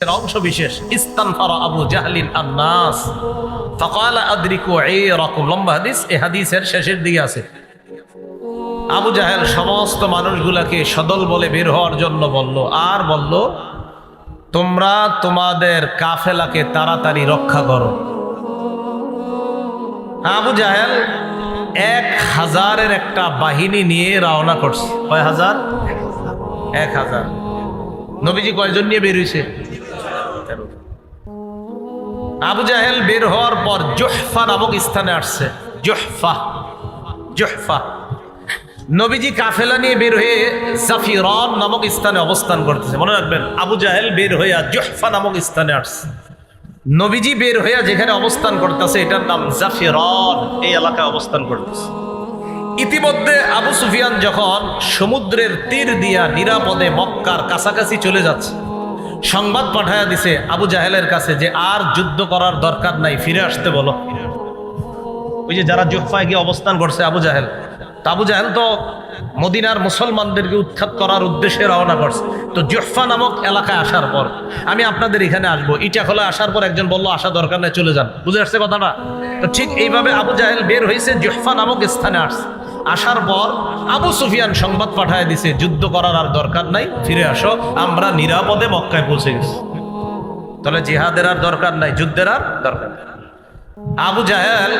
অংশ বিশেষ ইস্তানফারা আবু জাহলিন আন-নাস ফাকালা আদরিকু আইরাকুম। লম্বা হাদিস, এই হাদিসের শেষের দিকে আছে। আবু জাহেল সমস্ত মানুষগুলাকে সদল বলে বের হওয়ার জন্য বলল, আর বলল তোমরা তোমাদের কাফেলাকে তাড়াতাড়ি রক্ষা করো। আবু জাহেল 1000-এর একটা বাহিনী নিয়ে রওনা করছে। কয় হাজার? 1000। নবীজি কয়জন নিয়ে বের হইছে? আবু জাহেল বের হওয়ার পর জুহফা নামক স্থানে আসছে। জুহফা নবীজি কাফেলা নিয়ে বের হয়ে জাফিরান নামক স্থানে অবস্থান করতেছে। মনে রাখবেন, আবু জাহেল বের হইয়া জুহফা নামক স্থানে আসছে। নবীজি বের হইয়া যেখানে অবস্থান করতেছে এটার নাম জাফিরান, এই এলাকায় অবস্থান করতেছে। ইতিমধ্যে আবু সুফিয়ান যখন সমুদ্রের তীর দিয়া নিরাপদে মক্কার কাছাকাছি চলে যাচ্ছে, সংবাদ পাঠায়া দিছে আবু জাহেলের কাছে যে আর যুদ্ধ করার দরকার নাই, ফিরে আসতে বলো। ওই যে যারা জুহফায় গিয়ে অবস্থান করছে আবু জাহেল, আবু জাহেল তো মদিনার মুসলমানদেরকে উৎখাত করার উদ্দেশ্যে রওনা করছে। তো জুহফা নামক এলাকায় আসার পর আমি আপনাদের এখানে আসবো, ইটা খোলা আসার পর একজন বললো আসা দরকার নেই, চলে যান। বুঝে আসছে কথাটা? তো ঠিক এইভাবে আবু জাহেল বের হয়েছে, জুহফা নামক স্থানে আসছে। আসার পর আবু সুফিয়ান সংবাদ পাঠায় দিছে যুদ্ধ করার আর দরকার নাই, ফিরে আসো, আমরা নিরাপদে মক্কায় পৌঁছে গেছি। তাহলে জিহাদের আর দরকার নাই, যুদ্ধের আর দরকার নাই। আবু জাহেল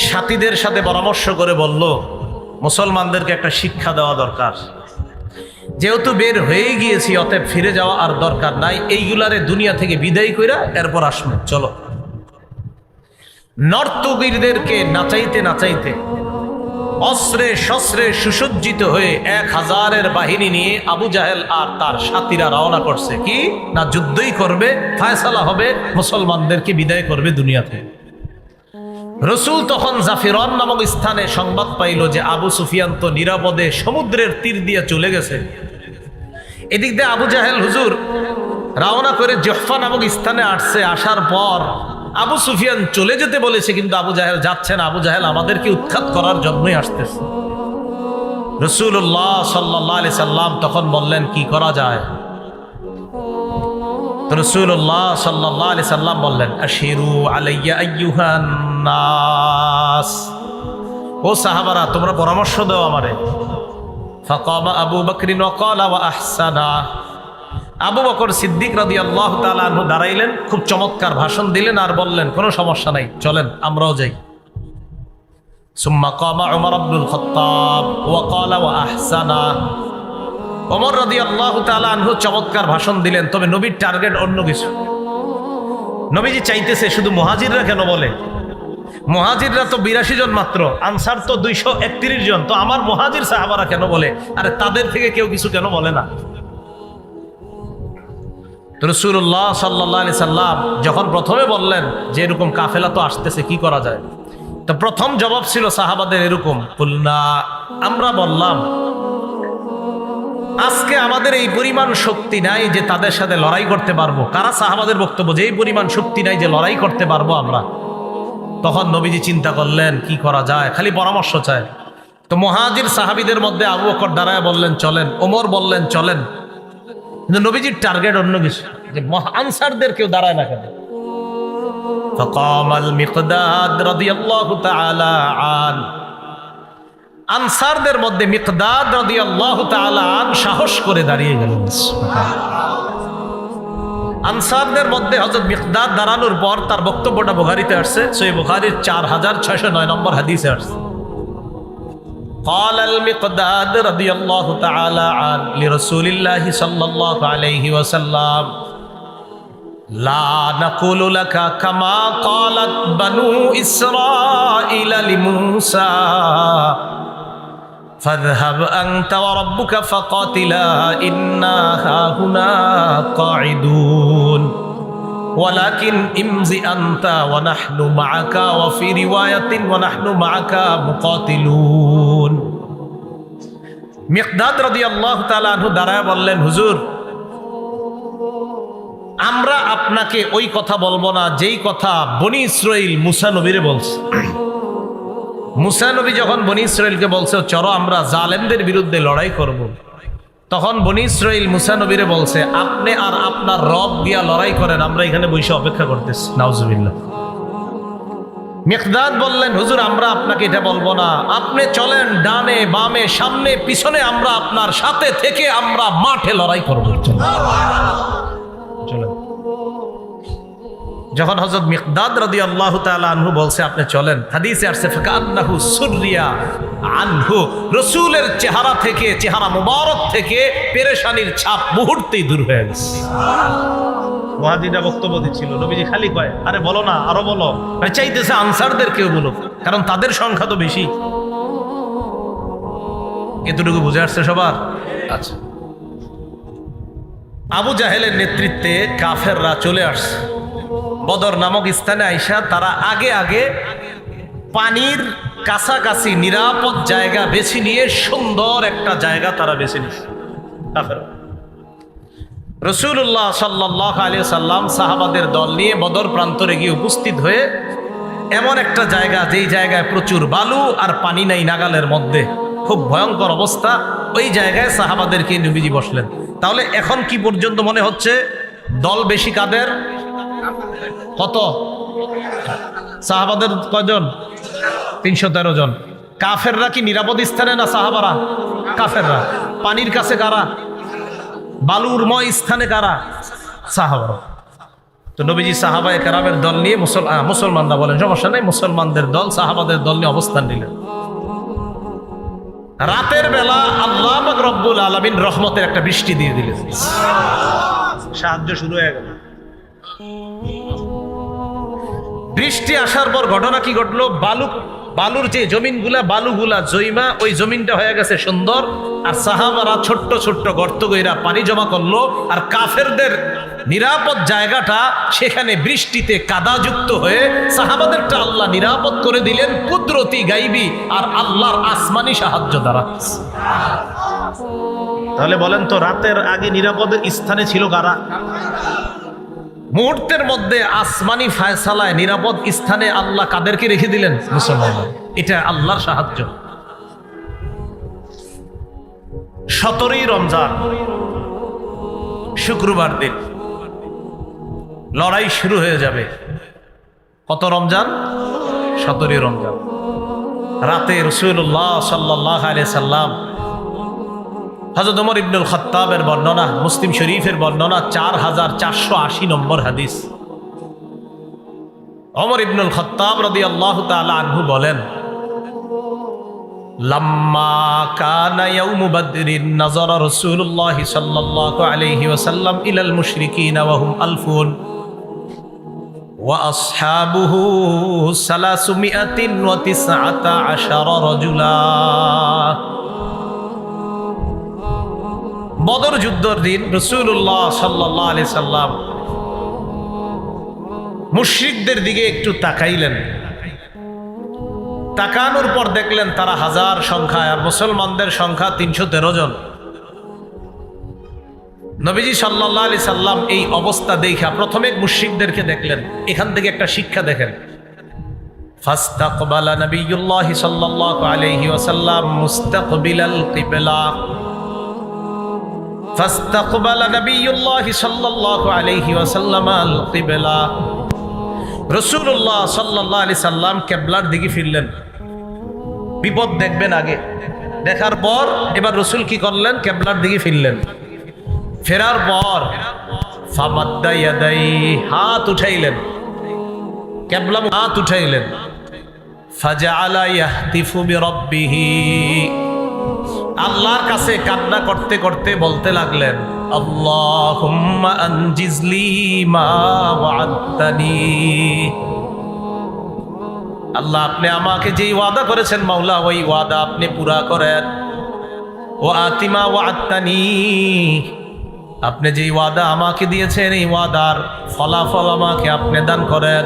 সাথীদের সাথে পরামর্শ করে বলল মুসলমানদেরকে একটা শিক্ষা দেওয়া দরকার, যেহেতু বের হয়ে গিয়েছি অতএব ফিরে যাওয়া আর দরকার নাই, এইগুলারে দুনিয়া থেকে বিদায় কইরা এরপর আসবো, চলো। নর্তকীদেরকে নাচাইতে নাচাইতে অস্ত্রে শস্ত্রে সুসজ্জিত হয়ে 1000-এর বাহিনী নিয়ে আবু জাহেল আর তার সাথীরা রওনা করছে। কি না, যুদ্ধই করবে, ফায়সালা হবে, মুসলমানদেরকে বিদায় করবে দুনিয়া থেকে। রসুল তখন জাফিরান নামক স্থানে সংবাদ পাইল যে আবু সুফিয়ান তো নিরাপদে সমুদ্রের তীর দিয়ে চলে গেছে। এদিক দিয়ে আবু জাহেল হুজুর রওনা করে জুহফা নামক স্থানে আসছে। আসার পর আবু সুফিয়ান চলে যেতে বলেছে, কিন্তু আবু জাহেল যাচ্ছে না। আবু জাহেল আমাদেরকে উৎখাত করার জন্যই আসতেছে। রাসূলুল্লাহ সাল্লাল্লাহু আলাইহি সাল্লাম তখন বললেন কি করা যায়? তো রাসূলুল্লাহ সাল্লাল্লাহু আলাইহি সাল্লাম বললেন আশিরু আলাইয়া আইয়ুহান নাস, ও সাহাবারা তোমরা পরামর্শ দাও আমারে। ফাকামা আবু বকর ওয়া ক্বালা ওয়া আহসানা, আবু বকর সিদ্দিক রাদিয়াল্লাহু তাআলা আনহু দাঁড়াইলেন, খুব চমৎকার ভাষণ দিলেন আর বললেন কোনো সমস্যা নাই, চলেন আমরাও যাই। সুম্মা কামা উমর ইবনুল খাত্তাব ওয়া ক্বালা ওয়া আহসানা, ওমর রাদিয়াল্লাহু তাআলা আনহু চমৎকার ভাষণ দিলেন, তবে নবীর টার্গেট অন্য কিছু। নবীজি চাইতেছে শুধু মুহাজিররা কেন বলে, মুহাজিররা তো 82 জন মাত্র, আনসার তো 231 জন, তো আমার মুহাজির সাহাবারা কেন বলে? আরে তাদের থেকে কেউ কিছু কেন বলে না? তো রাসূলুল্লাহ সাল্লাল্লাহু আলাইহি সাল্লাম যখন প্রথমে বললেন যে এরকম কাফেলা তো আসতেছে, কি করা যায়? তো প্রথম জবাব ছিল সাহাবাদের এরকম, কুলনা, আমরা বললাম আজকে আমাদের এই পরিমাণ শক্তি নাই যে তাদের সাথে লড়াই করতে পারবো। কারা? সাহাবাদের বক্তব্য যে এই পরিমাণ শক্তি নাই যে লড়াই করতে পারবো আমরা। তখন নবীজি চিন্তা করলেন কি করা যায়, খালি পরামর্শ চায়। তো মুহাজির সাহাবীদের মধ্যে আবু বকর দাঁড়ায় বললেন চলেন, ওমর বললেন চলেন, কিন্তু নবীজির টার্গেট অন্য কিছু, যে আনসারদের কেউ দাঁড়ায় না কেন? ফাকামাল মিকদাদ রাদিয়াল্লাহু তাআলা আন, আনসারদের মধ্যে মিকদাদ রাদিয়াল্লাহু তাআলা আন সাহস করে দাঁড়িয়ে গেলেন। আনসারদের মধ্যে হযরত মিকদাদ দাঁড়ানোর পর তার বক্তব্যটা বুখারীতে আসছে, সহিহ বুখারীর 4609 নম্বর হাদিসে আসছে। قال المقداد رضي الله تعالى عنه لرسول الله صلى الله عليه وسلم لا نقول لك كما قالت بنو إسرائيل لموسى فاذهب أنت وربك فقاتلا إنا هاهنا قاعدون ولكن امضي أنت ونحن معك وفي رواية ونحن معك مقاتلون। মিকদাদ রাদিয়াল্লাহু তাআলা আনহু দাঁড়ায় বললেন, হুজুর আমরা আপনাকে ওই কথা বলবো না যেই কথা বনি ইসরাইল মুসা নবীরে বলছে। মুসা নবী যখন বনি ইসরাইলকে বলছে চলো আমরা জালেমদের বিরুদ্ধে লড়াই করব, তখন বনী ইসরাইল মুসা নবীরে বলছে, আপনি আর আপনার রব গিয়া লড়াই করেন, আমরা এখানে বসে অপেক্ষা করতেছি। নাউজুবিল্লাহ। মিকদাদ বললেন, হুজুর আমরা আপনাকে এটা বলবো না, আপনি চলেন ডানে বামে সামনে পিছনে, আমরা আপনার সাথে থেকে আমরা মাঠে লড়াই করব। চলেন। যখন হযরত মিকদাদ রাদিয়াল্লাহু তাআলা আনহু বলছে আপনি চলেন, হাদিসে আসছে ফাকান্নাহু সুররিয়া আনহু, রাসূলের চেহারা থেকে, চেহারা মুবারক থেকে পেরেশানির ছাপ মুহূর্তেই দূর হয়ে গেছে। মুহাজিরা বক্তব্য দিচ্ছিল, নবীজি খালি কয় আরে বলো না, আরো বলো। চাইতেছে আনসারদের কেউ বলুক, কারণ তাদের সংখ্যা তো বেশি। এতটুকু বুঝে আসছে সবার? আচ্ছা। আবু জাহেলের নেতৃত্বে কাফেররা চলে আসছে বদর নামক স্থানে। আইসা তারা আগে আগে পানির কাছাকাছি নিরাপদ জায়গা বেছে নিয়ে সুন্দর একটা জায়গা তারা বেছে নিচ্ছে কাফেররা। রাসূলুল্লাহ সাল্লাল্লাহু আলাইহি সাল্লাম সাহাবাদের দল নিয়ে বদর প্রান্তরে গিয়ে উপস্থিত হয়ে এমন একটা জায়গা, যেই জায়গায় প্রচুর বালু আর পানি নাই নাগালের মধ্যে, খুব ভয়ঙ্কর অবস্থা, ওই জায়গায় সাহাবাদেরকে নবীজি বসলেন। তাহলে এখন কি পর্যন্ত মনে হচ্ছে দল বেশি কাদের? কত? সাহাবাদের কয়জন? 313 জন। কাফেররা কি নিরাপদ স্থানে না সাহাবারা? কাফেররা। পানির কাছে কারা? বালুরময় স্থানে কারা? সাহাবারা। তো নবীজি সাহাবায়ে কেরামের দল নিয়ে, মুসলমানরা বলেন সমস্যা নেই, মুসলমানদের দল সাহাবাদের দল নিয়ে অবস্থান নিলেন। রাতের বেলা আল্লাহ পাক রব্বুল আলামিন রহমতের একটা বৃষ্টি দিয়ে দিলেন, সাহায্য শুরু হয়ে গেল। বৃষ্টি আসার পর ঘটনা কি ঘটলো? বালুর যে জমিনগুলা, বালুগুলা জৈমা, ওই জমিনটা হয়ে গেছে সুন্দর। আর সাহাবারা ছোট্ট ছোট্ট গর্ত কইরা পানি জমা করলো, আর কাফেরদের নিরাপদ জায়গাটা সেখানে বৃষ্টিতে কাদাযুক্ত হয়ে সাহাবাদেরটা আল্লাহ নিরাপদ করে দিলেন কুদরতি গাইবি আর আল্লাহর আসমানি সাহায্য দ্বারা। তাহলে বলেন তো রাতের আগে নিরাপদ স্থানে ছিল কারা? মুহূর্তের মধ্যে আসমানি ফায়সালায় নিরাপদ স্থানে আল্লাহ কাদেরকে রেখে দিলেন? মুসলমান। এটা আল্লাহর সাহায্য। 17ই রমজান শুক্রবার দিন লড়াই শুরু হয়ে যাবে। কত রমজান? 17ই রমজান। রাতে রাসূলুল্লাহ সাল্লাল্লাহু আলাইহি সাল্লাম, হযরত ওমর ইবনুল খাত্তাবের বর্ণনা, মুসলিম শরীফের বর্ণনা, 4480 নম্বর হাদিস। ওমর ইবনুল খাত্তাব রাদিয়াল্লাহু তাআলা আনহু বলেন, লাম্মা কানা ইয়াউমু বদরিন নাযারা রাসূলুল্লাহ সাল্লাল্লাহু আলাইহি ওয়াসাল্লাম ইলাল মুশরিকিনা ওয়া হুম আলফুন ওয়া আসহাবুহু 319 রাজুলা। বদর যুদ্ধের দিন রাসূলুল্লাহ সাল্লাল্লাহু আলাইহি সাল্লাম মুশরিকদের দিকে একটু তাকাইলেন। তাকানোর পর দেখলেন তারা হাজার সংখ্যায়, আর মুসলমানদের সংখ্যা 313 জন। নবীজি সাল্লাল্লাহু আলাইহি সাল্লাম এই অবস্থা দেখা প্রথমে মুশরিকদেরকে দেখলেন। এখান থেকে একটা শিক্ষা দেখেন। ফাস্তাকবালা নবিয়ুল্লাহ সাল্লাল্লাহু আলাইহি ওয়াসাল্লাম মুস্তাকবিলাল কিবলা। ফাস্তাকবালা নবিয়ুল্লাহ সাল্লাল্লাহু আলাইহি ওয়াসাল্লাম আল কিবলা। রাসূলুল্লাহ সাল্লাল্লাহু আলাইহি সাল্লাম কিবলার দিকে ফিরলেন। বিপদ দেখবেন আগে, দেখার পর এবার রাসূল কি করলেন? কিবলার দিকে ফিরলেন। ফেরার পর ফামাদ্দা ইয়াদাই, হাত উঠাইলেন, কিবলা হাত উঠাইলেন। ফাজআলা ইয়াহতিফু বিরাব্বিহি, আল্লাহর কাছে কান্না করতে করতে বলতে লাগলেন, আল্লাহুম্মা আনজিজলি মা ওয়া'আদতানি। আল্লাহ আপনি আমাকে যেই ওয়াদা করেছেন মাওলা, ওই ওয়াদা আপনি পুরা করেন। ওয়া আতিমা ওয়া'আদতানি, আপনি যেই ওয়াদা আমাকে দিয়েছেন এই ওয়াদার ফলাফল আমাকে আপনি দান করেন।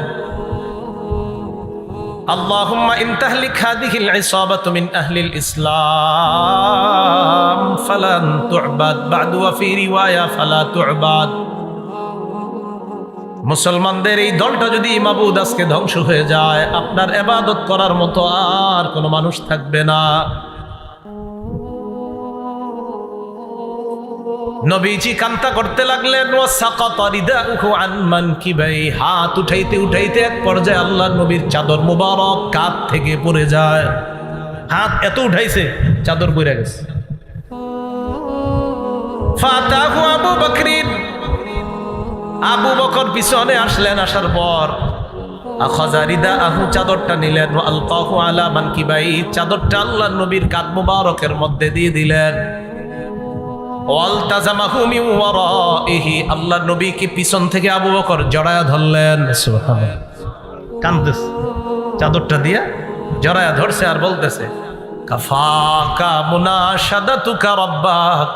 আল্লাহুম্মা ইন তাহলিক হাদিহিল ইসাবাতু মিন আহলিল ইসলাম ফালান তু'বাদ বা'দু ওয়া ফি রিওয়ায়া ফালা তু'বাদ। মুসলমানদের এই দলটা যদি মাবুদ আজকে ধ্বংস হয়ে যায়, আপনার ইবাদত করার মতো আর কোনো মানুষ থাকবে না। নবীজি কান্তা করতে লাগলেন, ওয়া সাকাতা রিদাউহু আন মানকিবাই, হাত উঠাইতে উঠাইতে এক পর্যায়ে আল্লাহর নবীর চাদর মুবারক কাঁধ থেকে পড়ে যায়। হাত এত উঠাইছে চাদর পড়ে গেছে। ফাতাহু আবু বকরিন, আবু বকর পিছনে আসলেন, আসার পর আখাযা রিদাআহু, চাদরটা নিলেন, ওয়া আলকাহু আলা মানকিবাই, চাদরটা আল্লাহর নবীর কাঁধ মুবারকের মধ্যে দিয়ে দিলেন। ওয়ালতাজামাহু মিন ওয়ারাইহি, আল্লাহর নবীকে পিছন থেকে আবু বকর জড়ায়া ধরলেন। সুবহানাল্লাহ, কাঁদতেছে, চাদরটা দিয়া জড়ায়া ধরছে আর বলতেছে, কাফাকা মুনাশাদাতুকা রাব্বাক,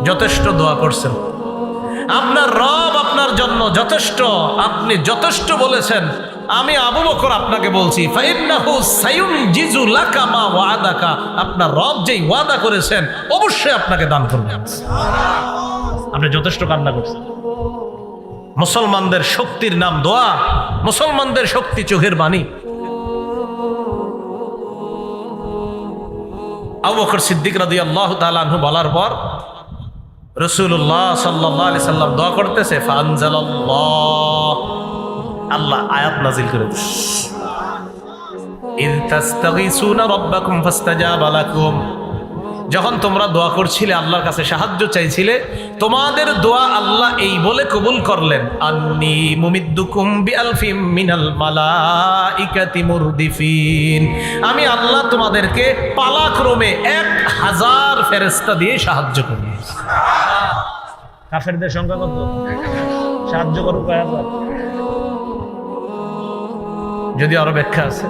যথেষ্ট দোয়া করছেন, আপনার রব আপনার জন্য যথেষ্ট, আপনি যথেষ্ট বলেছেন। আমি আবু বকর আপনাকে বলছি, ফাইন্নাহু সায়ুনজিজু লাকা মা ওয়াদাকা, আপনার রব যেই ওয়াদা করেছেন অবশ্যই আপনাকে দান করবেন। আপনি যথেষ্ট কান্না করছেন। মুসলমানদের শক্তির নাম দোয়া, মুসলমানদের শক্তি চোখের বাণী। আবু বকর সিদ্দিক রাদিয়াল্লাহু তাআলা আনহু বলার পর রাসূলুল্লাহ সাল্লাল্লাহু আলাইহি সাল্লাম দোয়া করতেছে, ফানজালাল্লাহ, আল্লাহ আয়াত নাযিল করে দিলেন, ইয তাস্তাগীসুনা রাব্বাকুম ফাস্তাজাবা লাকুম, যখন তোমরা দোয়া করছিলে আল্লাহর কাছে সাহায্য চাইছিলে, তোমাদের দোয়া আল্লাহ এই বলে কবুল করলেন, আন্নী মুমিদ্দুকুম বিআলফিম মিনাল মালাইকাতি মুরদিফিন, আমি আল্লাহ তোমাদেরকে পালাক্রমে 1000 ফেরেশতা দিয়ে সাহায্য করব। কাফেরদের সংখ্যা কত? সাহায্য করুক 1000, যদি আরো ব্যাখ্যা আছে।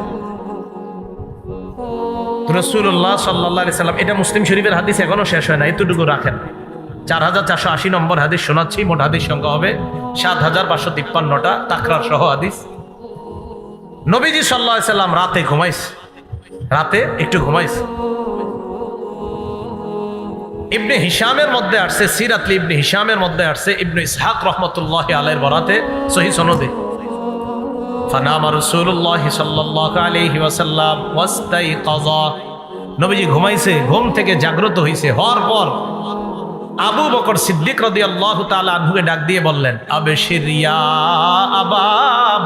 রাসূলুল্লাহ সাল্লাল্লাহু আলাইহি সাল্লাম, এটা মুসলিম শরীফের হাদিস, এখনো শেষ হয় না, এতটুকু রাখেন। 4480 নম্বর হাদিস শোনাচ্ছি, মোট হাদিস সংখ্যা হবে 7553টা, তাকরার সহ হাদিস। নবীজি সাল্লাল্লাহু আলাইহি সাল্লাম রাতে ঘুমাইছে, রাতে একটু ঘুমাইছে। ইবনে হিশামের মধ্যে আসছে, সিরাত ইবনে হিশামের মধ্যে আসছে, ইবনে ইসহাক রাহমাতুল্লাহি আলাইহির বরাতে সহিহ সনদে, ফানামা রাসূলুল্লাহ সাল্লাল্লাহু আলাইহি ওয়াসাল্লাম ওয়াস্তাইকাযা, নবীজি ঘুমাইছে, ঘুম থেকে জাগ্রত হইছে, হওয়ার পর আবু বকর সিদ্দিক রাদিয়াল্লাহু তাআলা আনহুকে ডাক দিয়ে বললেন, আবশির ইয়া আবা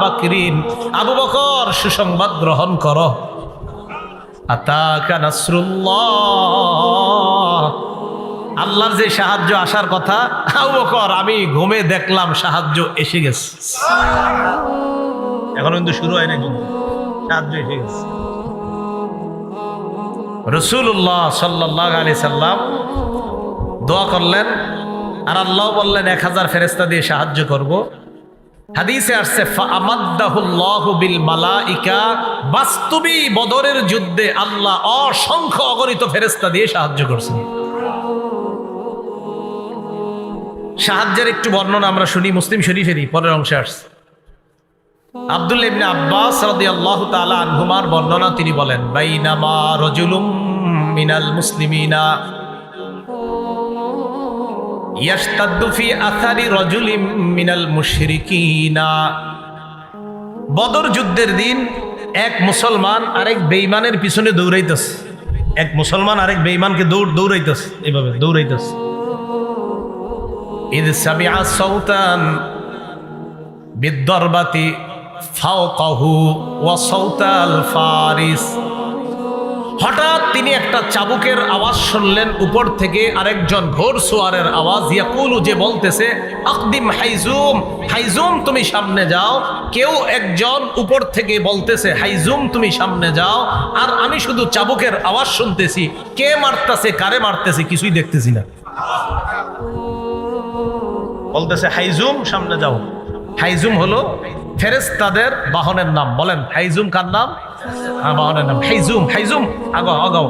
বকরিন, আবু বকর সুসংবাদ গ্রহণ করো, আতাকা নাসরুল্লাহ, আল্লাহর যে সাহায্য আসার কথা, আবু বকর আমি ঘুমে দেখলাম সাহায্য এসে গেছে। এখন কিন্তু শুরু হয় না, কিন্তু সাহায্য এসে গেছে। রাসূলুল্লাহ সাল্লাল্লাহু আলাইহি সাল্লাম দোয়া করলেন, আর আল্লাহ বললেন 1000 ফেরেশতা দিয়ে সাহায্য করব। হাদিসে আসছে, ফাআমাদ্দাহুল্লাহু বিল মালাইকা, বাস্তবে বদরের যুদ্ধে আল্লাহ অসংখ্য অগণিত ফেরেশতা দিয়ে সাহায্য করছেন। সাহায্যের একটু বর্ণনা আমরা শুনি, মুসলিম শরীফেরই পরের অংশে আসছে। আব্দুল্লাহ ইবনে আব্বাস রাদিয়াল্লাহু তাআলা আনহুমার বর্ণনা, তিনি বলেন, বাইনামা রাজুলুম মিনাল মুসলিমিনা ইয়াশতাদ্দু ফি আথারি রাজুলিম মিনাল মুশরিকিনা, বদর যুদ্ধের দিন এক মুসলমান আরেক বেঈমানের পিছনে দৌড়াইতেছে, এক মুসলমান আরেক বেঈমানকে দৌড়াইতেছে, এইভাবে দৌড়াইতেছে। ইদ সামিআ সাউতান বিদ্দরবাতি ফাওকাহু ওয়া সাউতাল ফারিস, হঠাৎ তিনি একটা চাবুকের আওয়াজ শুনলেন উপর থেকে, আরেকজন ঘোড়সওয়ারের আওয়াজ, ইয়াকুলু, যে বলতেছে, আকদিম হাইজুম, হাইজুম তুমি সামনে যাও। কেউ একজন উপর থেকে বলতেছে, হাইজুম তুমি সামনে যাও, আর আমি শুধু চাবুকের আওয়াজ শুনতেছি, কে মারতেছে কারে মারতেছে কিছুই দেখতেছি না। বলতেছে হাইজুম সামনে যাও। হাইজুম হলো ফেরেশতাদের বাহনের নাম। বলেন হাইজুম কার নাম? বাহনের নাম হাইজুম। হাইজুম আগাও আগাও।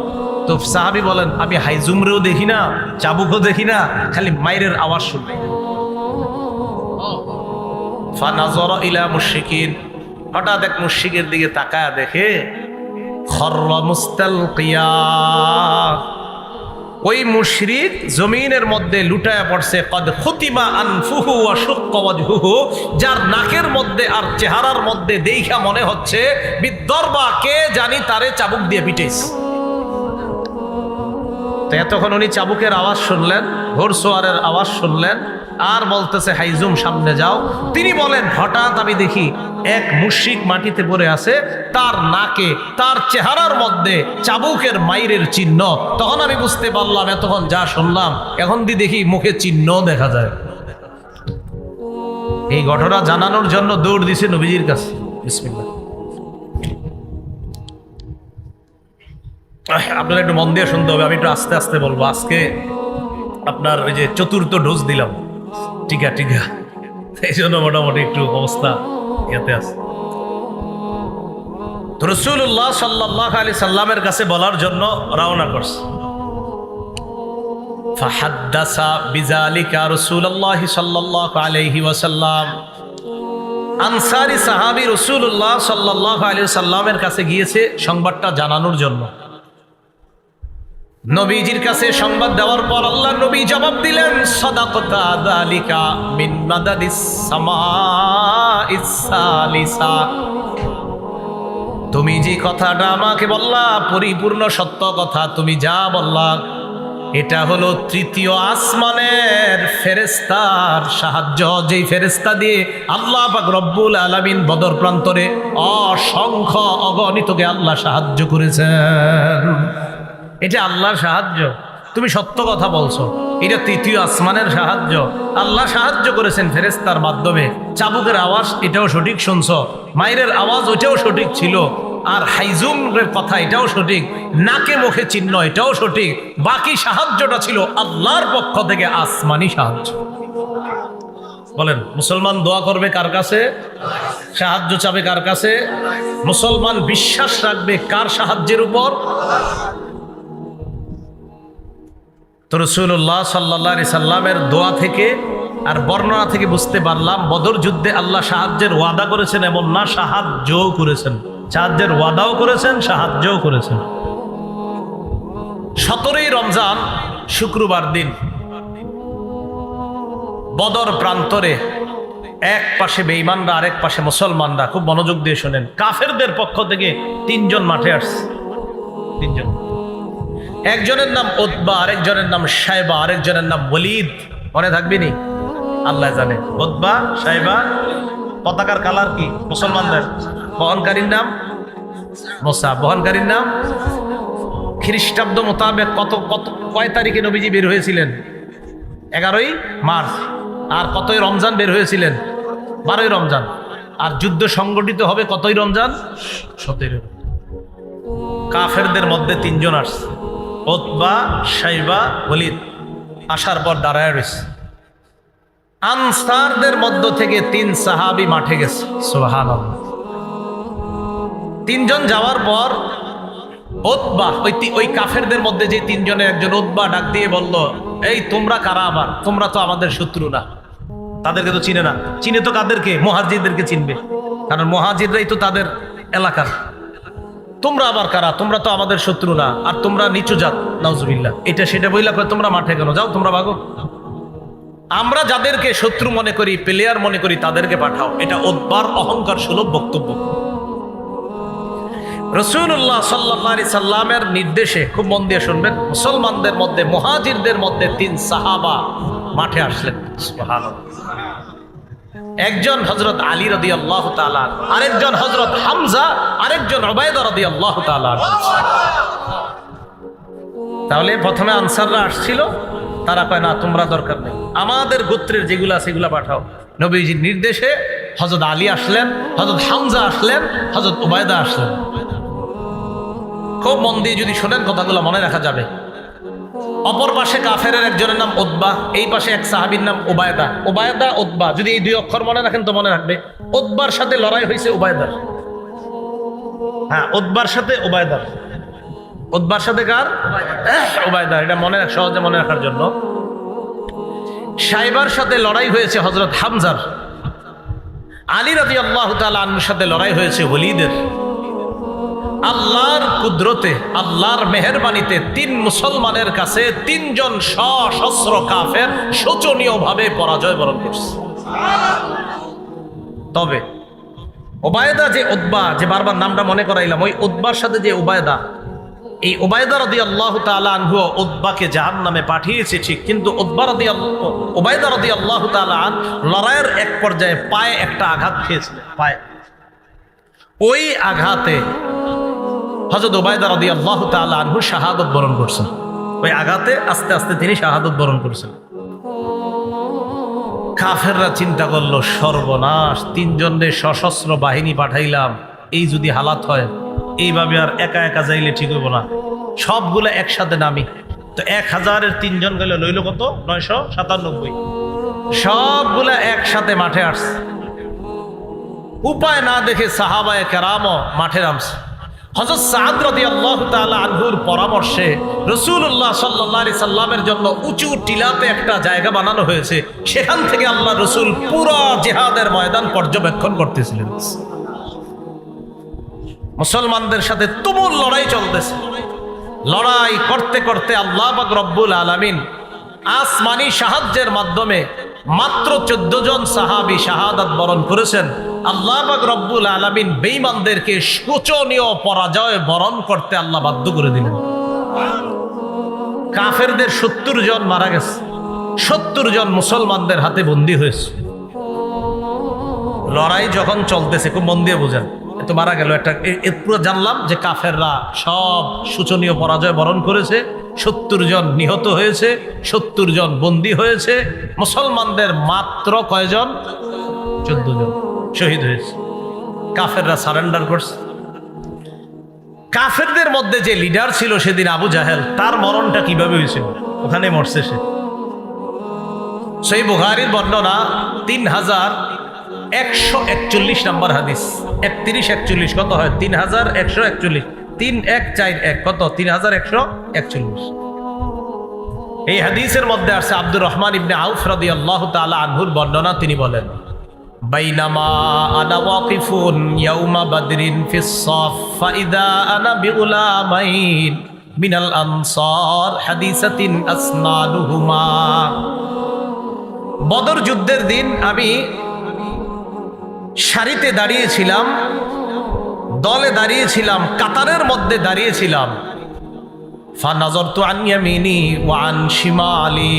তো সাহাবী বলেন, আমি হাইজুমরেও দেখি না, চাবুকও দেখি না, খালি মাইরের আওয়াজ শুনি। ফানাযারা ইলা মুশরিকিন, হঠাৎ এক মুশরিকের দিকে তাকায় দেখে, খররা মুস্তালকিয়া, ওই মুশরিক জমিনের মধ্যে লুটায়া পড়ছে, কদ খুতিমা আনফুহু ওয়া শুক্কা ওয়াজহুহু, যার নাকের মধ্যে আর চেহারার মধ্যে দেখা মনে হচ্ছে বিদ্দরবা, কে জানি তারে চাবুক দিয়ে পিটাইছে। তো এতক্ষণ উনি চাবুকের আওয়াজ শুনলেন, ঘোড়সওয়ারের আওয়াজ শুনলেন, আর বলতেছে হাইজুম সামনে যাও। তিনি বলেন হঠাৎ আমি দেখি এক মুশরিক মাটিতে পড়ে আছে, তার নাকে, তার চেহারার মধ্যে চাবুকের মাইরের চিহ্ন। তখন আমি বুঝতে পারলাম এতক্ষণ যা শুনলাম এখন দেখি মুখে চিহ্ন দেখা যায়। এই ঘটনা জানানোর জন্য দৌড় দিছে নবীজির কাছে। বিসমিল্লাহ। আপনারা একটু মন দিয়ে শুনতে হবে, আমি একটু আস্তে আস্তে বলবো। আজকে আপনার ওই যে চতুর্থ ডোজ দিলাম, টিকা টিকা, এই জন্য মোটামুটি একটু অবস্থা ইয়াতে আছে। তো রাসূলুল্লাহ সাল্লাল্লাহু আলাইহি সাল্লামের কাছে বলার জন্য রওনা করছে। ফাহাদ্দাসা বিযালিকা রাসূলুল্লাহ সাল্লাল্লাহু আলাইহি ওয়াসাল্লাম। আনসারী সাহাবী রাসূলুল্লাহ সাল্লাল্লাহু আলাইহি ওয়াসাল্লামের কাছে গিয়েছে সংবাদটা জানানোর জন্য। নবীজির কাছে সংবাদ দেওয়ার পর আল্লাহ নবী জবাব দিলেন, সাদাকাতা যালিকা মিন মাদাদিস সামাইস সালিসা। তুমি যে কথাটা আমাকে বললা পরিপূর্ণ সত্য কথা, তুমি যা বললা এটা হলো তৃতীয় আসমানের ফেরেশতার সাহায্য, যেই ফেরেশতা দিয়ে আল্লাহ পাক রব্বুল আলামিন বদর প্রান্তরে অসংখ্য অগণিতকে আল্লাহ সাহায্য করেছেন। এটা আল্লাহর সাহায্য, তুমি সত্য কথা বলছো, এটা তৃতীয় আসমানের সাহায্য। আল্লাহ সাহায্য করেছেন ফেরেশতার মাধ্যমে। চাবুকের আওয়াজ এটাও সঠিক শুনছো, মাইরের আওয়াজ ওইটাও সঠিক ছিল, আর হাইজুমের কথা এটাও সঠিক, নাকে মুখে চিহ্ন এটাও সঠিক। বাকি সাহায্যটা ছিল আল্লাহর পক্ষ থেকে আসমানি সাহায্য। বলেন, মুসলমান দোয়া করবে কার কাছে? সাহায্য চাবে কার কাছে? মুসলমান বিশ্বাস রাখবে কার সাহায্যের উপর? তো রাসূলুল্লাহ সাল্লাল্লাহু আলাইহি সাল্লামের দোয়া থেকে আর বর্ণনা থেকে বুঝতে পারলাম বদর যুদ্ধে আল্লাহ সাহায্যের ওয়াদা করেছেন, এমন না, সাহায্যও করেছেন। সাহায্যের ওয়াদাও করেছেন, সাহায্যও করেছেন। 17ই রমজান শুক্রবার দিন বদর প্রান্তরে এক পাশে বেঈমানরা, আরেক পাশে মুসলমানরা। খুব মনোযোগ দিয়ে শোনেন। কাফেরদের পক্ষ থেকে 3 জন মাঠে আসছে। 3 জন। একজনের নাম উতবা, আরেকজনের নাম শায়বা, আরেকজনের নাম ওয়ালিদ। মনে থাকবে নি? আল্লাহ জানে। Utba, Shaiba. পতাকার কালার কি? মুসলমানদের। বহনকারীর নাম মুসা, বহনকারীর নাম। খ্রিস্টাব্দ মোতাবেক কয় তারিখে নবীজি বের হয়েছিলেন? 11ই মার্চ। আর কতই রমজান বের হয়েছিলেন? 12ই রমজান। আর যুদ্ধ সংগঠিত হবে কতই রমজান? 17। কাফেরদের মধ্যে 3 জন আসছে, উতবা, শাইবা, ওয়ালিদ। আসার পর দাঁড়ায় রয়েছে। আনসারদের মধ্য থেকে 3 সাহাবী মাঠে গেছে। সুবহানাল্লাহ। 3 জন যাওয়ার পর উতবা, ওই কাফেরদের মধ্যে যে 3 জনের একজন উতবা ডাক দিয়ে বলল, এই তোমরা কারা? আবার তোমরা তো আমাদের শত্রু না। তাদেরকে তো চিনে না। চিনে তো কাদেরকে? মুহাজিরদেরকে চিনবে, কারণ মুহাজিররাই তো তাদের এলাকার। তোমরা আবার কারা? তোমরা তো আমাদের শত্রু না, আর তোমরা নিচু জাত, নাউজুবিল্লাহ। এটা সেটা বইলা কয় তোমরা মাঠে কেন? যাও তোমরা ভাগো। আমরা যাদেরকে শত্রু মনে করি, প্লেয়ার মনে করি, তাদেরকে পাঠাও। এটা উতবার অহংকার সুলভ বক্তব্য। রাসূলুল্লাহ সাল্লাল্লাহু আলাইহি সাল্লামের নির্দেশে, খুব মন দিয়ে শুনবেন, মুসলমানদের মধ্যে, মুহাজিরদের মধ্যে 3 সাহাবা মাঠে আসলেন। সুবহানাল্লাহ। একজন হযরত আলী রাদিয়াল্লাহু তাআলা, আরেকজন হযরত হামজা, আরেকজন উবাইদা রাদিয়াল্লাহু তাআলা। তাহলে প্রথমে আনসাররা আসছিল, তারা কয় না তোমরা দরকার নেই, আমাদের গোত্রের যেগুলো আছে সেগুলো পাঠাও। নবীজির নির্দেশে হযরত আলী আসলেন, হযরত হামজা আসলেন, হযরত উবাইদা আসলেন। খুব মন দিয়ে যদি শোনেন কথাগুলো মনে রাখা যাবে। অপর পাশে কাফেরের একজনের নাম উতবা, এই পাশে এক সাহাবীর নাম উবাইদা। উবাইদা, উতবা, যদি এই 2 অক্ষর মনে রাখেন তো মনে রাখবে। উতবার সাথে লড়াই হয়েছে উবাইদার। হ্যাঁ, উতবার সাথে উবাইদার। উতবার সাথে কার? উবাইদার। এটা মনে রাখ, সহজে মনে রাখার জন্য। শাইবার সাথে লড়াই হয়েছে হযরত হামজার। আলী রাদিয়াল্লাহু তাআলা আনহুর সাথে লড়াই হয়েছে ওয়ালিদের। আল্লাহর কুদরতে, আল্লাহর মেহেরবানিতে 3 মুসলমানের কাছে 3 জন সশস্ত্র কাফের শোচনীয়ভাবে পরাজয় বরণ করছে। তবে উবাইদা যে উতবা, যে বারবার নামটা মনে করাইলাম, ওই উতবার সাথে যে উবাইদা, এই উবায়দা রাদিয়াল্লাহু তাআলা আনহু উতবাকে জাহান্নামে পাঠিয়েছে ঠিক, কিন্তু উবায়দা রাদিয়াল্লাহু তাআলা আন লড়াইয়ের এক পর্যায়ে পায়ে একটা আঘাত খেয়েছিলেন, পায়ে। ওই আঘাতে হযরত উবায়দা রাদিয়াল্লাহু তাআলা আনহু শাহাদাত বরণ করছেন। ওই আঘাতে আস্তে আস্তে তিনি শাহাদাত বরণ করছেন। কাফেররা চিন্তা করলো, সর্বনাশ, তিনজনের সশস্ত্র বাহিনী পাঠাইলাম, এই যদি হালাত হয়, এইভাবে আর একা একা যাইলে ঠিক হইব না, সবগুলো একসাথে নামি। তো 1000-এর 3 জন গেলে লইল কত? 997। সবগুলা একসাথে মাঠে আসছে। উপায় না দেখে সাহাবায়ে কেরামও মাঠে নামছে। হযরত সাদ রাদিয়াল্লাহু তাআলা আনহুর পরামর্শে রাসূলুল্লাহ সাল্লাল্লাহু আলাইহি সাল্লামের জন্য উঁচু টিলাতে একটা জায়গা বানানো হয়েছে। সেখান থেকে আল্লাহ রাসূল পুরো জিহাদের ময়দান পর্যবেক্ষণ করতেছিলেন। মুসলমানদের সাথে তুমুল লড়াই চলতেছে। লড়াই করতে করতে আল্লাহ পাক রব্বুল আলামিন আসমানি সাহায্যের মাধ্যমে মাত্র 14 জন সাহাবী শাহাদাত বরণ করেছেন। আল্লাহ পাক রব্বুল আলামিন বেঈমানদেরকে শোচনীয় পরাজয় বরণ করতে আল্লাহ বাধ্য করে দিলেন। কাফেরদের 70 জন মারা গেছে, 70 জন মুসলমানদের হাতে বন্দী হয়েছে। লড়াই যখন চলতেছে, খুব মন দিয়ে বোঝেন, তো মারা গেল একটা, পুরো জানলাম যে কাফেররা সব শোচনীয় পরাজয় বরণ করেছে, 70 জন নিহত হয়েছে, 70 জন বন্দী হয়েছে। মুসলমানদের মাত্র কয়জন? 14 জন শহীদ হয়েছে। কাফেররা সারেন্ডার করছে। কাফেরদের মধ্যে যে লিডার ছিল সেদিন আবু জাহেল, তার মরণটা কিভাবে হয়েছিল? ওখানে মরছে সে। সহিহ বুখারীর বর্ণনা 3141 নম্বর হাদিস, 3141 কত হয়? 3141, 3141 কত? 3141। এই হাদিসের মধ্যে আছে আব্দুর রহমান ইবনে আউফ রাদিয়াল্লাহু তাআলা আনহুর বর্ণনা। তিনি বলেন, বাইনামা আনা ওয়াকিফুন ইয়াউমা বাদরিন ফিস সাফ ফাইদা আনা বিগুলামাইন মিনাল আনসার হাদিসাতিন আসনাদুহুমা। বদর যুদ্ধের দিন আমি সারিতে দাঁড়িয়েছিলাম, দলে দাঁড়িয়েছিলাম, কাতারের মধ্যে দাঁড়িয়েছিলাম। ফানাযারতু আন ইয়ামিনি ওয়া আন শিমালি,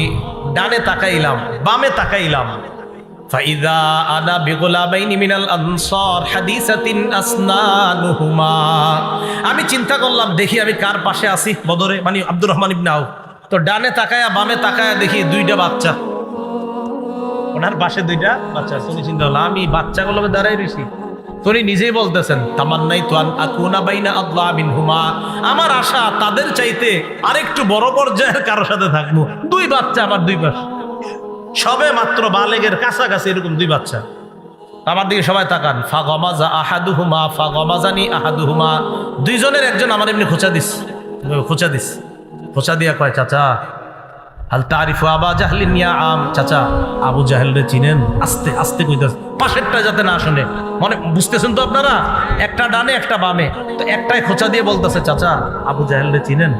ডানে তাকাইলাম, বামে তাকাইলাম। ফাইদা আনা বিগুলামাইনি মিনাল আনসার হাদিসাতিন আসনানুহুমা। আমি চিন্তা করলাম, দেখি আমি কার পাশে আছি বদরে, মানে আব্দুর রহমান ইবনে আউফ। তো ডানে তাকায়া বামে তাকায়া দেখি 2টা বাচ্চা, ওনার পাশে 2টা বাচ্চা। তুমি চিন্তা করলাম আমি বাচ্চাগুলোকে দাঁড়াই রয়েছি। তিনি নিজেই বলতেছেন, তামান্নাই তো আকুনা বাইনা আল্লাহ মিনহুমা, আমার আশা তাদের চাইতে আরেকটু বড় পর্যায়ের কারোর সাথে থাকবো। 2 বাচ্চা আমার 2 পাশে, সবে মাত্র বালেগের কাছাকাছি, এরকম 2 বাচ্চা। আমার দিকে সবাই তাকান। ফাগমাজা আহাদুহুমা ফাগমাজানি আহাদুহুমা, 2 জনের একজন আমার এমনি খোঁচা দিস, খোঁচা দিয়া কয়, চাচা হাল তারিফু আবা জাহলিন ইয়া আম, চাচা আবু জাহেলরে চিনেন? আস্তে আস্তে কইতাছে, পাশেরটা যাতে না শুনে। মানে বুঝতেছেন তো আপনারা, একটা ডানে একটা বামে, তো একটাই খোঁচা দিয়ে বলতেছে, চাচা আবু জাহেলরে চিনেন?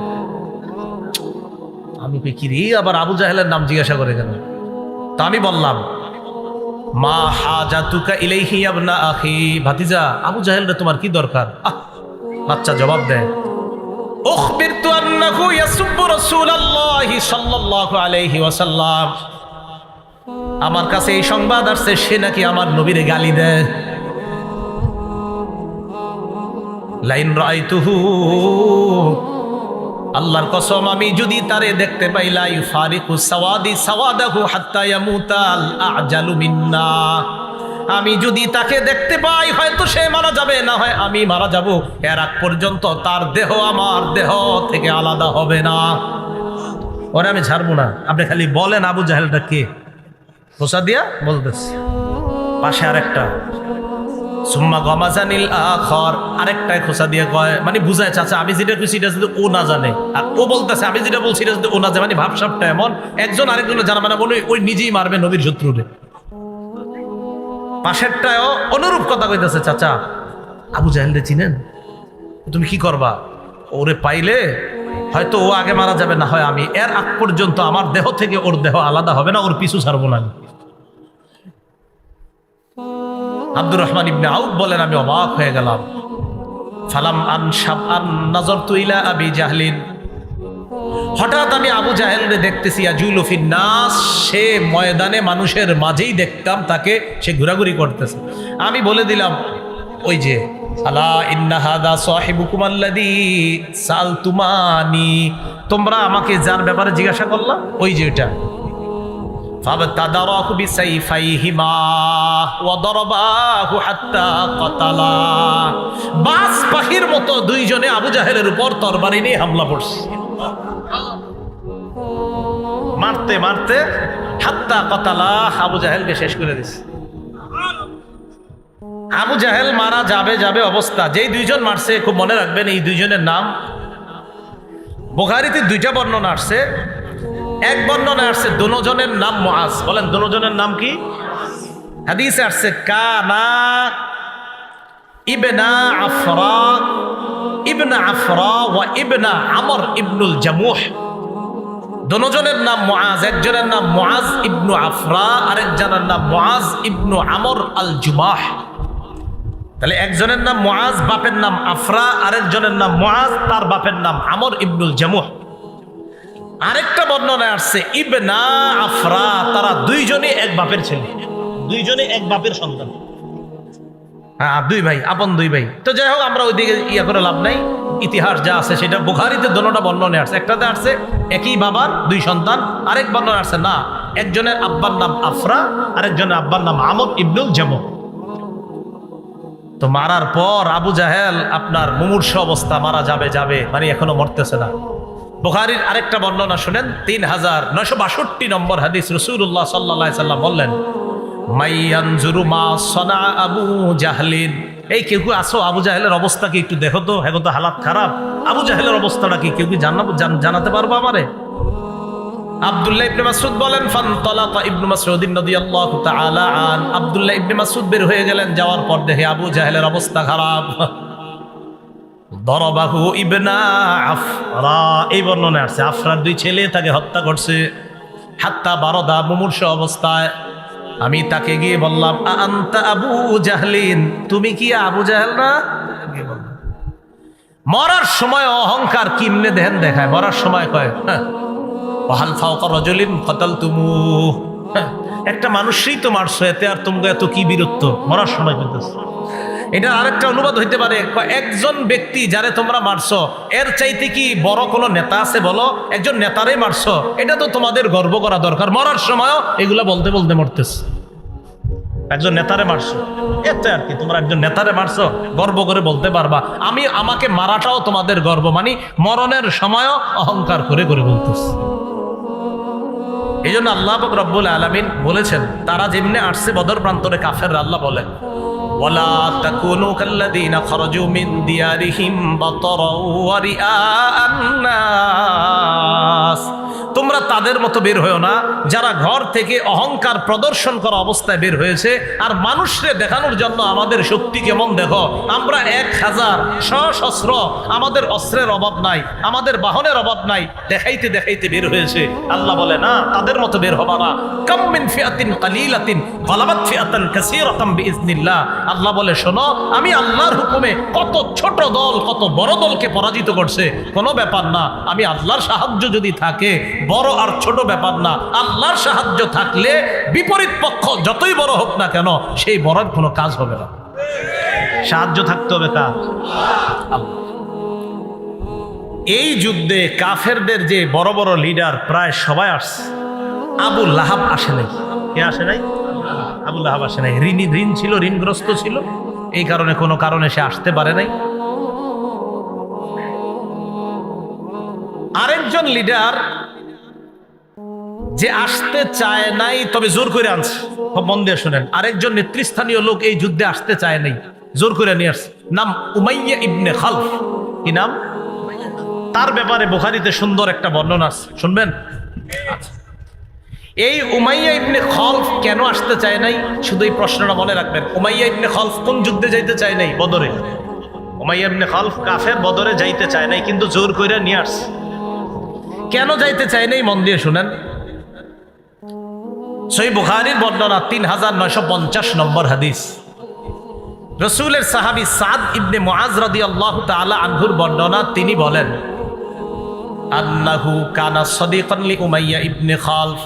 আমি কি রে, আবার আবু জাহেলের নাম জিজ্ঞাসা করে কেন? তা আমি বললাম, মা হাজাতুকা ইলাইহি ইবনা আখি, ভাতিজা আবু জাহেলরে তোমার কি দরকার? বাচ্চা জবাব দেয়, উখবিরতু আন্নাহু ইয়াসুব্বু রাসূলুল্লাহি সাল্লাল্লাহু আলাইহি ওয়াসাল্লাম, আমার কাছে এই সংবাদ আসছে সে নাকি আমার নবীরে গালি দেয়। লাইন রাআইতুহু, আল্লাহর কসম আমি যদি তারে দেখতে পাই, লা ইউফারিকু সাওয়াদি সাওয়াদাহু হাত্তা ইয়ামুতাল আজালু মিন্না, আমি যদি তাকে দেখতে পাই হয়তো সে মারা যাবে, না হয় আমি মারা যাব, এর আগ পর্যন্ত তার দেহ আমার দেহ থেকে আলাদা হবে না। ওরে আমি ছাড়বো না। আপনি খালি বলেন আবু জাহেলটা কে? খোঁচা দিয়া বলতেছে। পাশে আরেকটা, সুম্মা গমাজানিল আখর, আরেকটাই খোঁচা দিয়ে কয়, মানে বুঝায়, চাচা আমি যেটা কইছি এটা যদি ও না জানে, আর ও বলতেছে আমি যেটা বলছি এটা যদি ও না জানে, মানে ভাবসাবটা এমন, একজন আরেকজনের জানা মানে বলে ওই নিজেই মারবে নবীর শত্রুরে। পাশেরটাও অনুরূপ কথা কইতেছে, চাচা আবু জাহেলরে চিনেন? তুমি কি করবা? ওরে পাইলে হয়তো ও আগে মারা যাবে, না হয় আমি, এর আগ পর্যন্ত আমার দেহ থেকে ওর দেহ আলাদা হবে না, ওর পিছু ছাড়বো না। আব্দুর রহমান ইবনে আউফ বলেন, আমি অবাক হয়ে গেলাম। ফালাম আনশাব আন নাযারতু ইলা আবি জাহলিন, হঠাৎ আমি আবু জাহেলকে দেখতেছি ইয়াজুলু ফিন নাস, সে ময়দানে মানুষের মাঝেই দেখতাম তাকে, সে ঘোরাঘুরি করতেছে। আমি বলে দিলাম, ওই যে আলা ইন্না হাদা সাহিবুকুম আল্লাযী সালতুমানি, তোমরা আমাকে যার ব্যাপারে জিজ্ঞাসা করলা ওই যে এটা। ফাবতাদারাহু বিসাইফাইহিমা ওয়া দারাবাহু হাত্তা কাতালা, বাস পাখির মতো দুইজনে আবু জাহেলের উপর তরবারি নিয়ে হামলা করছে, মারতে মারতে হাত্তা কাতালা, আবু জাহেলকে শেষ করে দিছে। আবু জাহেল মারা যাবে যাবে অবস্থা, যেই দুইজন মারছে খুব মনে রাখবেন এই দুইজনের নাম। বুখারীতে দুইটা বর্ণনা আসছে, এক বর্ণনা আসছে দুজনের নাম মুআজ। বলেন দুজনের নাম কি? হাদিসে আসছে কানা ইবনা আফরা ওয়া ইবনা আমর ইবনুল জামুহ। দুজনের নাম মুআজ, একজনের নাম মুআজ ইবনু আফরা, আরেকজনের নাম মুআজ ইবনু আমর আল জুমাহ। তাহলে একজনের নাম মুআজ, বাপের নাম আফরা, আরেকজনের নাম মুআজ, তার বাপের নাম আমর ইবনুল জামুহ। আরেকটা বর্ণনায় আসছে ইবনা আফরা, তারা দুইজনই এক বাপের ছেলে, দুইজনই এক বাপের সন্তান। হ্যাঁ, দুই ভাই, আপন দুই ভাই। তো যাই হোক, আমরা ওইদিকে ইয়া করে লাভ নাই, ইতিহাস যা আছে সেটা বুখারীতে দোনোটা বর্ণনায় আসছে। একটাতে আসছে একই বাবার দুই সন্তান, আরেক বর্ণনায় আসছে না, একজনের আব্বার নাম আফরা, আরেকজনের আব্বার নাম আমর ইবনুল জামুহ। তো মারার পর আবু জাহেল আপনার মুমূর্ষু অবস্থা, মারা যাবে যাবে মানে এখনো মরতেছে না। বুখারীর আরেকটা বর্ণনা শুনেন, 3962 নম্বর হাদিস। রাসূলুল্লাহ সাল্লাল্লাহু আলাইহি সাল্লাম বললেন, মাইয়ানজুরু মা সানা আবু জাহলিন, এই কেউ কেউ আসো আবু জাহেলের অবস্থা কি একটু দেখো তো, এখন তো হালাত খারাপ, আবু জাহেলের অবস্থাটা কি কেউ কি জানাতে পারবো আমারে? আব্দুল্লাহ ইবনে মাসউদ বলেন, ফানতালাকা ইবনে মাসউদ রাদিয়াল্লাহু তাআলা আন, আব্দুল্লাহ ইবনে মাসউদ বের হয়ে গেলেন, যাওয়ার পর দেখে আবু জাহেলের অবস্থা খারাপ। দরবাহু ইবনা আফরা, এই বর্ণনায় আছে আফরার দুই ছেলে তাকে হত্যা করছে। হাত্তা বারদা, মুমূর্ষু অবস্থায়। আমি তাকে গিয়ে বললাম, আনতা আবু জাহলিন, তুমি কি আবু জাহেল না? মরার সময় অহংকার কিমনে দেহেন দেখায়, মরার সময় কয় ওয়াহাল ফাওকা রাজুলিন কাতালতুমুহ, একটা মানুষই তো মারছো, এতে আর তোমরা এত কি বীরত্ব, মরার সময় করতেছ। এটা আরেকটা অনুবাদ হইতে পারে, একজন ব্যক্তি যারে তোমরা মারছো এর চাইতে কি বড় কোনো নেতা আছে বলো? একজন নেতারে মারছো, এটা তো তোমাদের গর্ব করা দরকার, মরার সময়ও এগুলা বলতে বলতে মরতেছ। একজন নেতারে মারছো, এতে আর কি, তোমরা একজন নেতারে মারছো, গর্ব করে বলতে পারবা আমাকে মারাটাও তোমাদের গর্ব, মানে মরণের সময়ও অহংকার করে করে বলতেছ। এই জন্য আল্লাহ পাক রব্বুল আলামিন বলেছেন, তারা যেমনি আসছে বদর প্রান্তরে কাফের, আল্লাহ বলেন ওয়ালা তাকুনু কাল্লাযীনা খারাজু মিন দিয়ারিহিম বাতারা ওয়া রিআআন নাস, তোমরা তাদের মতো বের হয়েও না যারা ঘর থেকে অহংকার প্রদর্শন করা অবস্থায় বের হয়েছে, আর মানুষকে দেখানোর জন্য আমাদের শক্তি কেমন দেখো, আমরা 1000 সশস্ত্র, আমাদের অস্ত্রের অভাব নাই, আমাদের বাহনের অভাব নাই, দেখাইতে দেখাইতে বের হয়েছে। আল্লাহ বলে না, তাদের মতো বের হবা না। কাম মিন ফিআতিন কালিলাতিন গালাবাত ফিআতান কাসীরাতান বিইজনিল্লাহ, আল্লাহ বলে শোনো, আমি আল্লাহর হুকুমে কত ছোট দল কত বড় দলকে পরাজিত করছে, কোনো ব্যাপার না। আমি আল্লাহর সাহায্য যদি থাকে, বড় আর ছোট ব্যাপার না, আল্লাহর সাহায্য থাকলে বিপরীত পক্ষ যতই বড় হোক না কেন, সেই বড় কোনো কাজ হবে না। সাহায্য থাকতে হবে কার? এই যুদ্ধে কাফেরদের যে বড় বড় লিডার প্রায় সবাই আসছে, আবু লাহাব আসে নাই। কে আসে নাই? আবু লাহাব আসে নাই। ঋণ ছিল, ঋণগ্রস্ত ছিল, এই কারণে কোনো কারণে সে আসতে পারে নাই। আরেকজন লিডার যে আসতে চায় নাই, তবে জোর করে আনছে। খুব মন দিয়ে শুনেন, আরেকজন নেতৃস্থানীয় লোক এই যুদ্ধে আসতে চায় নাই, জোর করে নিয়ে আসছে। নাম উমাইয়া ইবনে খালফ। কি নাম? তার ব্যাপারে বুখারীতে সুন্দর একটা বর্ণনা আছে, শুনবেন? এই উমাইয়া ইবনে খালফ কেন আসতে চায় নাই, শুধু এই প্রশ্নটা মনে রাখবেন। উমাইয়া ইবনে খালফ কোন যুদ্ধে যাইতে চায় নাই? বদরে। উমাইয়া ইবনে খালফ কাফের, বদরে যাইতে চায় নাই, কিন্তু জোর করে নিয়ে আসছে। কেন যাইতে চায় নাই মন দিয়ে শুনেন। সহিহ বুখারীর বর্ণনা 3950 নম্বর হাদিস। রসুলের সাহাবী সাদ ইবনে মুআজ রাদিয়াল্লাহু তাআলা আনহুর বর্ণনা, তিনি বলেন আন্নাহু কানা সাদিকান লি উমাইয়া ইবনে খালফ।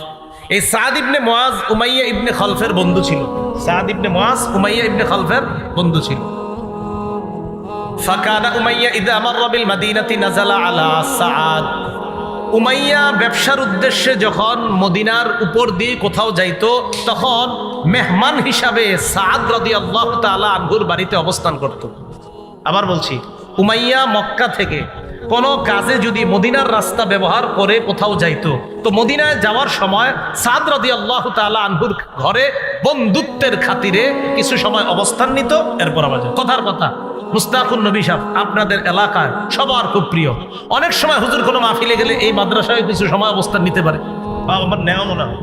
এই সাদ ইবনে মুআজ উমাইয়া ইবনে খালফের বন্ধু ছিল। সাদ ইবনে মুআজ উমাইয়া ইবনে খালফের বন্ধু ছিল। ফাকানা উমাইয়া ইযা মাররা বিল মাদিনাতি নাযালা আলা সাদ। উমাইয়া ব্যবসার উদ্দেশ্যে যখন মদিনার উপর দিয়ে কোথাও যাইতো, তখন মেহমান হিসাবে সাদ রাদিয়াল্লাহু তাআলা আনহুর বাড়িতে অবস্থান করত। আবার বলছি, উমাইয়া মক্কা থেকে কোনো কাজে যদি মদিনার রাস্তা ব্যবহার করে কোথাও যাইতো, তো মদিনায় যাওয়ার সময় সাদ রাদিয়াল্লাহু তাআলা আনহুর ঘরে বন্ধুত্বের খাতিরে কিছু সময় অবস্থান নিত, এরপর আবার যেত। কথার কথা, মুস্তাকুন নবী সাহেব আপনাদের এলাকায় সবার খুব প্রিয়। অনেক সময় হুজুর কোনো মাহফিলে গেলে এই মাদ্রাসায় কিছু সময় অবস্থান নিতে পারে, আমার নেওয়া মনে হয়।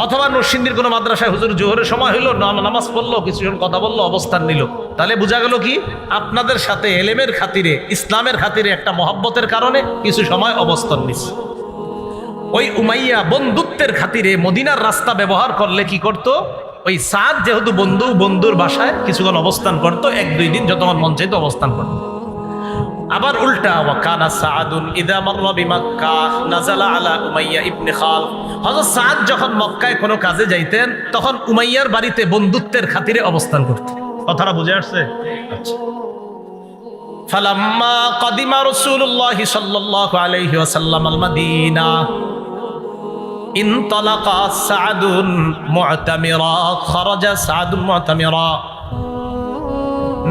অথবা নরসিংদীর কোনো মাদ্রাসায় হুজুর জোহরের সময় হইলো, নামাজ পড়লো, কিছুজন কথা বললো, অবস্থান নিল। তাহলে বোঝা গেল কি, আপনাদের সাথে এলেমের খাতিরে, ইসলামের খাতিরে একটা মহব্বতের কারণে কিছু সময় অবস্থান নিচ্ছে। ওই উমাইয়া বন্ধুত্বের খাতিরে মদিনার রাস্তা ব্যবহার করলে কি করত, ওই সাদ যেহেতু বন্ধুর বাসায় কিছুক্ষণ অবস্থান করত, 1-2 দিন যতক্ষণ মন চাইতো অবস্থান করত। আবার উল্টা, ওয়াকানা সাআদুন ইযা মাররা বিমাক্কাহ নাযালা আলা উমাইয়া ইবনে খালফ। হযরত সাদ যখন মক্কায় কোনো কাজে যাইতেন, তখন উমাইয়ার বাড়িতে বন্ধুত্বের খাতিরে অবস্থান করতেন। কথাটা বুঝে আসছে? আচ্ছা। ফালাম্মা কাদিমা রাসূলুল্লাহি সাল্লাল্লাহু আলাইহি ওয়াসাল্লাম আল মাদিনা ইনতালাকা সাআদুন মু'তামিরা, খারাজা সাআদুন মু'তামিরা।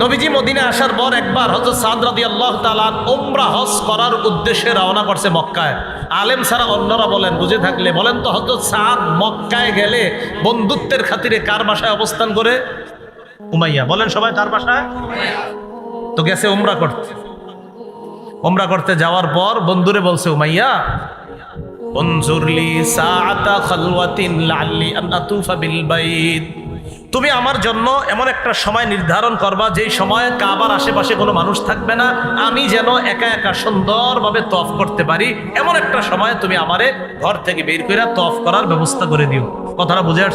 নবীজি মদিনা আসার পর একবার হযরত সাদ রাদিয়াল্লাহু তাআলা উমরা হজ করার উদ্দেশ্যে রওনা করছে মক্কায়। আলেম ছাড়া অন্যরা বলেন, বুঝে থাকলে বলেন তো, হযরত সাদ মক্কায় গেলে বন্ধুত্বের খাতিরে কার বাসায় অবস্থান করে? উমাইয়া। বলেন সবাই, কার বাসায়? তো গেছে উমরা করতে। উমরা করতে যাওয়ার পর বন্ধুরে বলছে উমাইয়া, উনজুরলি সাআতা খালওয়াতিন লাআল্লি আন আতুফা বিল বাইত। তুমি আমার জন্য এমন একটা সময় নির্ধারণ করবা, যেই সময় কাবার আশেপাশে কোনো মানুষ থাকবে না, আমি যেন একা একা সুন্দরভাবে তওয়াফ করতে পারি, এমন একটা সময় তুমি আমারে ঘর থেকে বের করে তওয়াফ করার ব্যবস্থা করে দিও। কথাটা বুঝে আসছে?